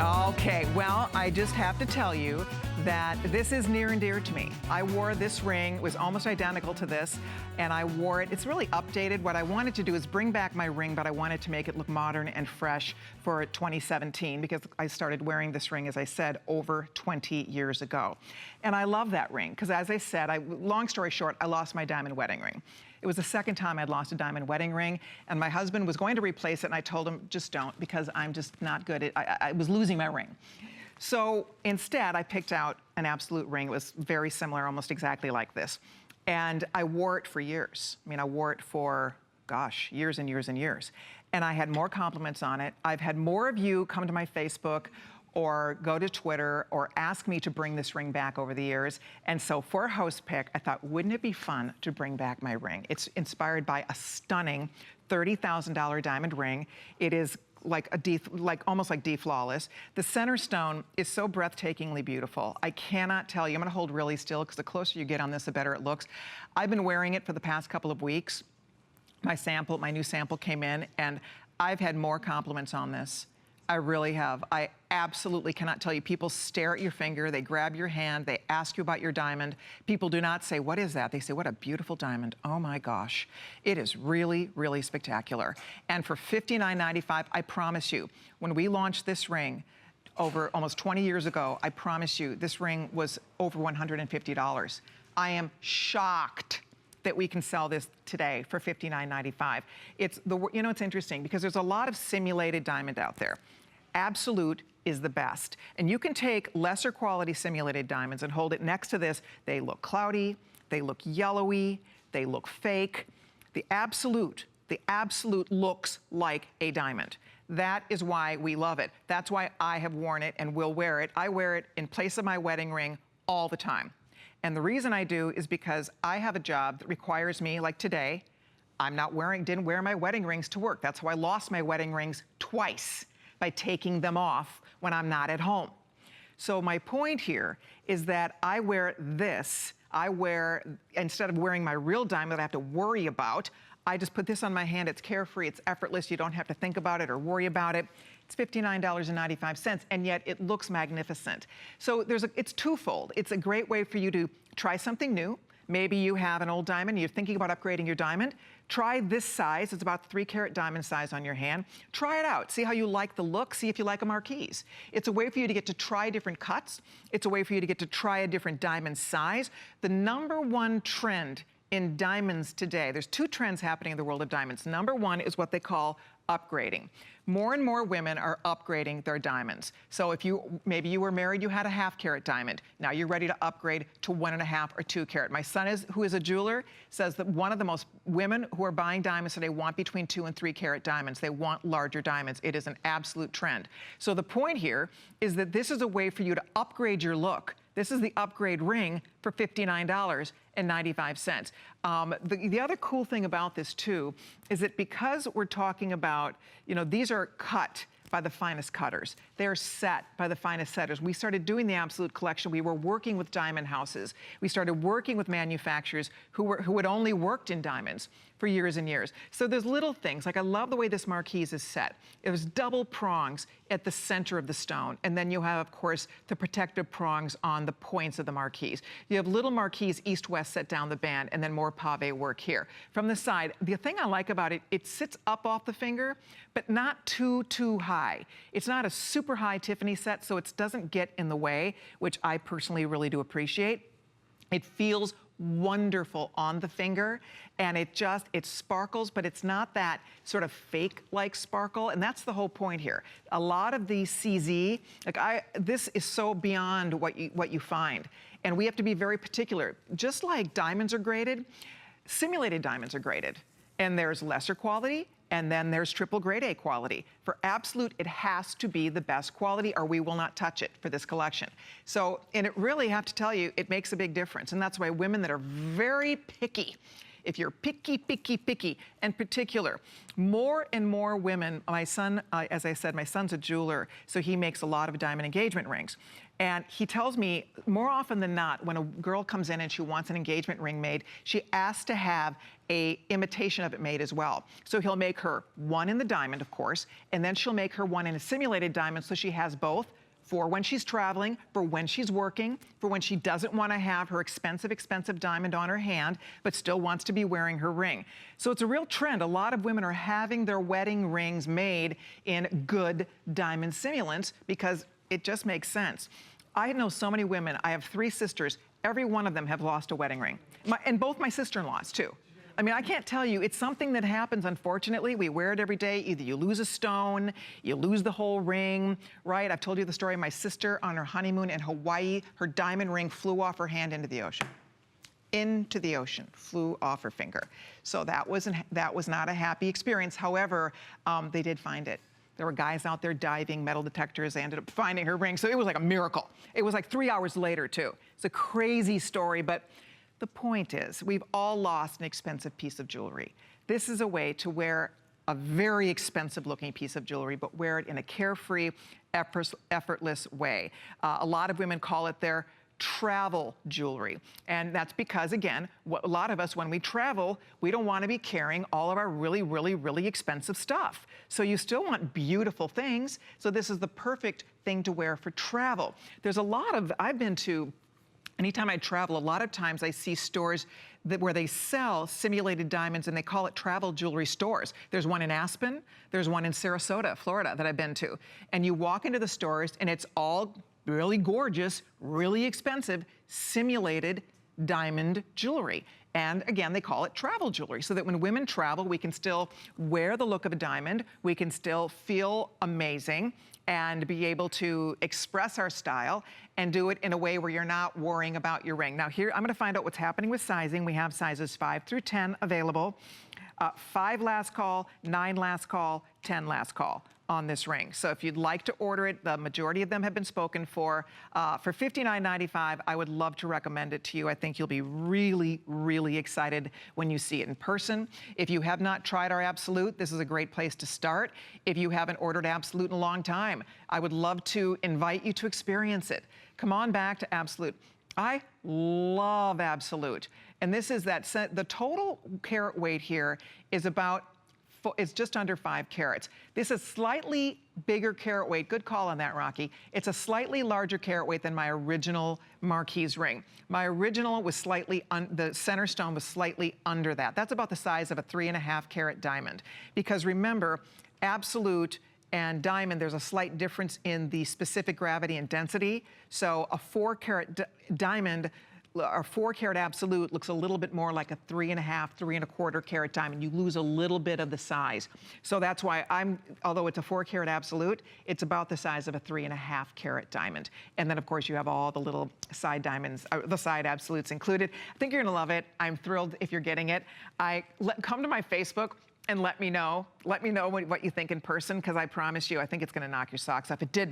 Okay, well, I just have to tell you that this is near and dear to me. I wore this ring, it was almost identical to this, and I wore it. It's really updated. What I wanted to do is bring back my ring, but I wanted to make it look modern and fresh for 2017 because I started wearing this ring, as I said, over 20 years ago. And I love that ring because, as I said, long story short, I lost my diamond wedding ring. It was the second time I'd lost a diamond wedding ring, and my husband was going to replace it, and I told him, just don't, because I'm just not good at, I was losing my ring. So instead, I picked out an Absolute ring. It was very similar, almost exactly like this. And I wore it for years. I mean, I wore it for, gosh, years and years and years. And I had more compliments on it. I've had more of you come to my Facebook or go to Twitter or ask me to bring this ring back over the years. And so for a host pick, I thought, wouldn't it be fun to bring back my ring? It's inspired by a stunning $30,000 diamond ring. It is almost like D-Flawless. The center stone is so breathtakingly beautiful. I cannot tell you. I'm gonna hold really still because the closer you get on this, the better it looks. I've been wearing it for the past couple of weeks. My new sample came in, and I've had more compliments on this. I really have. I absolutely cannot tell you. People stare at your finger, they grab your hand, they ask you about your diamond. People do not say, what is that? They say, what a beautiful diamond. Oh my gosh. It is really, really spectacular. And for $59.95, I promise you, when we launched this ring over almost 20 years ago, I promise you, this ring was over $150. I am shocked that we can sell this today for $59.95. It's interesting because there's a lot of simulated diamond out there. Absolute is the best. And you can take lesser quality simulated diamonds and hold it next to this. They look cloudy, they look yellowy, they look fake. The Absolute looks like a diamond. That is why we love it. That's why I have worn it and will wear it. I wear it in place of my wedding ring all the time. And the reason I do is because I have a job that requires me, like today, didn't wear my wedding rings to work. That's how I lost my wedding rings twice, by taking them off when I'm not at home. So my point here is that I wear this. Instead of wearing my real diamond that I have to worry about, I just put this on my hand. It's carefree, it's effortless. You don't have to think about it or worry about it. It's $59.95, and yet it looks magnificent. So it's twofold. It's a great way for you to try something new. Maybe you have an old diamond, you're thinking about upgrading your diamond. Try this size, it's about 3-carat diamond size on your hand. Try it out, see how you like the look, see if you like a Marquise. It's a way for you to get to try different cuts. It's a way for you to get to try a different diamond size. The #1 trend in diamonds today, there's 2 trends happening in the world of diamonds. #1 is what they call upgrading. More and more women are upgrading their diamonds. So if maybe you were married, you had a 1/2-carat diamond. Now you're ready to upgrade to 1.5 or 2-carat. My son who is a jeweler, says that one of the most women who are buying diamonds today want between 2 and 3-carat diamonds. They want larger diamonds. It is an absolute trend. So the point here is that this is a way for you to upgrade your look. This is the upgrade ring for $59.95. The other cool thing about this too is that because we're talking about, these are cut by the finest cutters. They're set by the finest setters. We started doing the Absolute collection. We were working with diamond houses. We started working with manufacturers who had only worked in diamonds for years and years. So there's little things, like I love the way this Marquise is set. It was double prongs at the center of the stone. And then you have, of course, the protective prongs on the points of the Marquise. You have little Marquise east-west set down the band, and then more pave work here. From the side, the thing I like about it, it sits up off the finger, but not too high. It's not a super high Tiffany set, so it doesn't get in the way, which I personally really do appreciate. It feels wonderful on the finger, and it sparkles, but it's not that sort of fake-like sparkle, and that's the whole point here. A lot of these CZ, this is so beyond what you find, and we have to be very particular. Just like diamonds are graded, simulated diamonds are graded, and there's lesser quality, and then there's triple grade A quality. For Absolute, it has to be the best quality or we will not touch it for this collection. So, and it really, have to tell you, it makes a big difference. And that's why women that are very picky, if you're picky, in particular, more and more women, my son, as I said, my son's a jeweler, so he makes a lot of diamond engagement rings. And he tells me more often than not, when a girl comes in and she wants an engagement ring made, she asks to have a imitation of it made as well. So he'll make her one in the diamond, of course, and then she'll make her one in a simulated diamond so she has both, for when she's traveling, for when she's working, for when she doesn't want to have her expensive diamond on her hand, but still wants to be wearing her ring. So it's a real trend. A lot of women are having their wedding rings made in good diamond simulants because it just makes sense. I know so many women. I have 3 sisters. Every one of them have lost a wedding ring. And both my sister-in-laws, too. I mean, I can't tell you, it's something that happens, unfortunately. We wear it every day. Either you lose a stone, you lose the whole ring, right? I've told you the story of my sister on her honeymoon in Hawaii. Her diamond ring flew off her hand into the ocean. Into the ocean, flew off her finger. So that was not a happy experience. However, they did find it. There were guys out there diving, metal detectors. They ended up finding her ring. So it was like a miracle. It was like 3 hours later, too. It's a crazy story, but the point is, we've all lost an expensive piece of jewelry. This is a way to wear a very expensive looking piece of jewelry, but wear it in a carefree, effortless way. A lot of women call it their travel jewelry. And that's because, again, a lot of us, when we travel, we don't want to be carrying all of our really expensive stuff. So you still want beautiful things. So this is the perfect thing to wear for travel. There's a lot of, I've been to, anytime I travel, a lot of times I see stores where they sell simulated diamonds and they call it travel jewelry stores. There's one in Aspen, there's one in Sarasota, Florida that I've been to. And you walk into the stores and it's all really gorgeous, really expensive, simulated diamond jewelry. And again, they call it travel jewelry, so that when women travel, we can still wear the look of a diamond, we can still feel amazing, and be able to express our style and do it in a way where you're not worrying about your ring. Now here, I'm gonna find out what's happening with sizing. We have sizes 5 through 10 available. 5 last call, 9 last call, 10 last call on this ring. So if you'd like to order it, the majority of them have been spoken for. For $59.95, I would love to recommend it to you. I think you'll be really excited when you see it in person. If you have not tried our Absolute, this is a great place to start. If you haven't ordered Absolute in a long time, I would love to invite you to experience it. Come on back to Absolute. I love Absolute. And this is that, the total carat weight here is about, it's just under 5 carats. This is slightly bigger carat weight. Good call on that, Rocky. It's a slightly larger carat weight than my original Marquise ring. My original was slightly, the center stone was slightly under that. That's about the size of a 3.5 carat diamond. Because remember, Absolute and diamond, there's a slight difference in the specific gravity and density. So a 4 carat diamond, or 4 carat Absolute looks a little bit more like a 3.5, 3.25 carat diamond. You lose a little bit of the size. So that's why although it's a 4 carat Absolute, it's about the size of a 3.5 carat diamond. And then of course you have all the little side diamonds, the side Absolutes included. I think you're gonna love it. I'm thrilled if you're getting it. Come to my Facebook and let me know what you think in person, because I promise you, I think it's gonna knock your socks off. It did mine.